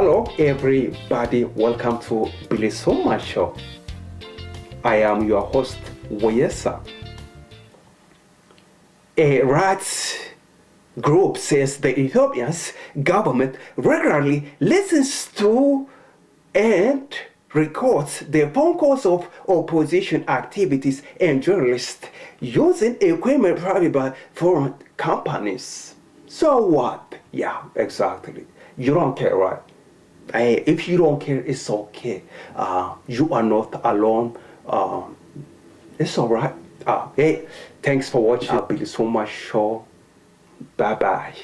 Hello everybody, welcome to bilisummaashow. I am your host, Woyesa. A rights group says the Ethiopian government regularly listens to and records the phone calls of opposition activities and journalists using equipment provided by foreign companies. So what? Yeah, exactly. You don't care, right? If you don't care, it's okay. You are not alone. It's all right. Hey, thanks for watching. Bilisummaashow. Bye bye.